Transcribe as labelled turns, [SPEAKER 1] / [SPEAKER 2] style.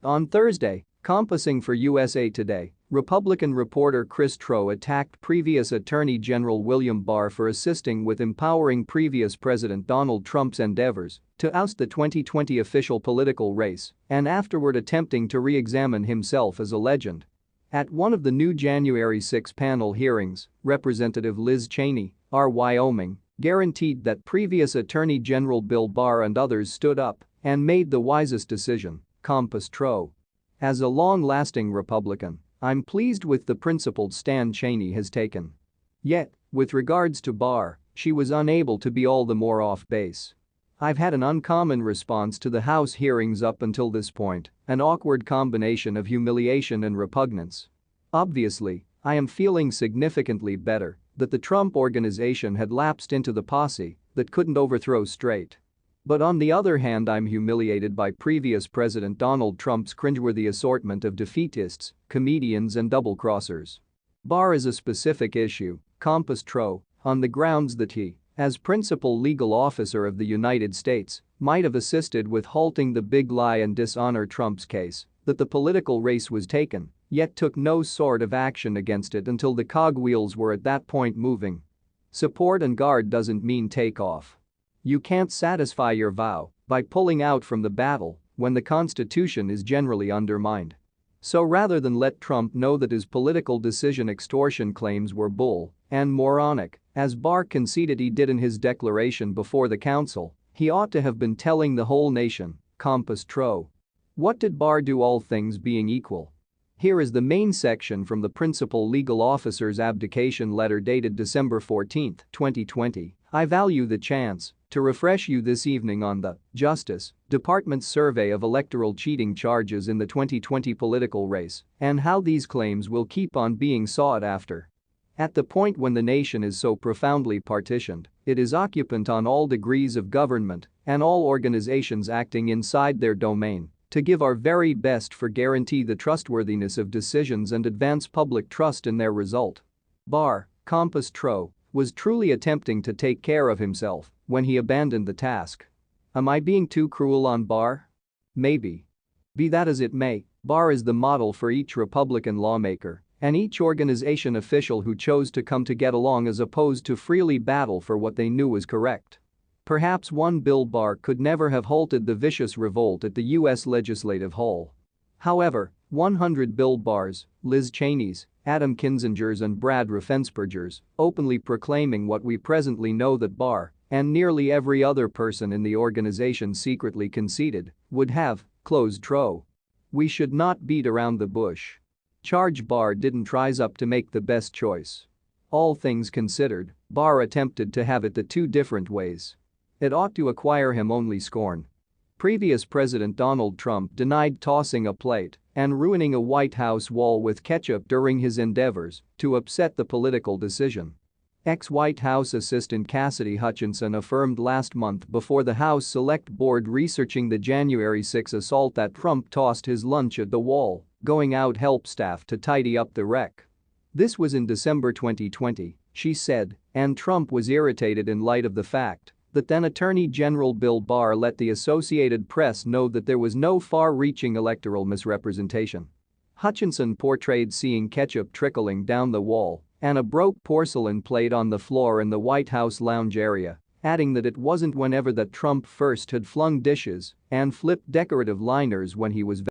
[SPEAKER 1] On Thursday, compassing for USA Today, Republican reporter Chris Trow attacked previous Attorney General William Barr for assisting with empowering previous President Donald Trump's endeavors to oust the 2020 official political race and afterward attempting to re-examine himself as a legend. At one of the new January 6 panel hearings, Representative Liz Cheney, R. Wyoming, guaranteed that previous Attorney General Bill Barr and others stood up and made the wisest decision, compassed Trow. As a long-lasting Republican, I'm pleased with the principled stand Cheney has taken. Yet, with regards to Barr, she was unable to be all the more off base. I've had an uncommon response to the House hearings up until this point, an awkward combination of humiliation and repugnance. Obviously, I am feeling significantly better that the Trump organization had lapsed into the posse that couldn't overthrow straight. But on the other hand, I'm humiliated by previous President Donald Trump's cringeworthy assortment of defeatists, comedians and double-crossers. Barr is a specific issue, compassed Trow, on the grounds that he, as principal legal officer of the United States, might have assisted with halting the big lie and dishonor Trump's case that the political race was taken, yet took no sort of action against it until the cogwheels were at that point moving. Support and guard doesn't mean take off. You can't satisfy your vow by pulling out from the battle when the Constitution is generally undermined. So rather than let Trump know that his political decision extortion claims were bull and moronic, as Barr conceded he did in his declaration before the council, he ought to have been telling the whole nation, compassed Trow. What did Barr do, all things being equal? Here is the main section from the principal legal officer's abdication letter dated December 14, 2020. I value the chance to refresh you this evening on the Justice Department's survey of electoral cheating charges in the 2020 political race and how these claims will keep on being sought after. At the point when the nation is so profoundly partitioned, it is occupant on all degrees of government and all organizations acting inside their domain to give our very best for guarantee the trustworthiness of decisions and advance public trust in their result. Barr, compassed Trow, was truly attempting to take care of himself when he abandoned the task. Am I being too cruel on Barr? Maybe. Be that as it may, Barr is the model for each Republican lawmaker and each organization official who chose to come to get along as opposed to freely battle for what they knew was correct. Perhaps one Bill Barr could never have halted the vicious revolt at the U.S. Legislative Hall. However, 100 Bill Barrs, Liz Cheney's, Adam Kinzinger's and Brad Raffensperger's, openly proclaiming what we presently know that Barr and nearly every other person in the organization secretly conceded would have, closed Trow. We should not beat around the bush. Charge Barr didn't rise up to make the best choice. All things considered, Barr attempted to have it the two different ways. It ought to acquire him only scorn. Previous President Donald Trump denied tossing a plate and ruining a White House wall with ketchup during his endeavors to upset the political decision. Ex-White House assistant Cassidy Hutchinson affirmed last month before the House Select Board researching the January 6 assault that Trump tossed his lunch at the wall, going out help staff to tidy up the wreck. This was in December 2020, she said, and Trump was irritated in light of the fact that then Attorney General Bill Barr let the Associated Press know that there was no far-reaching electoral misrepresentation. Hutchinson portrayed seeing ketchup trickling down the wall and a broke porcelain plate on the floor in the White House lounge area, adding that it wasn't whenever that Trump first had flung dishes and flipped decorative liners when he was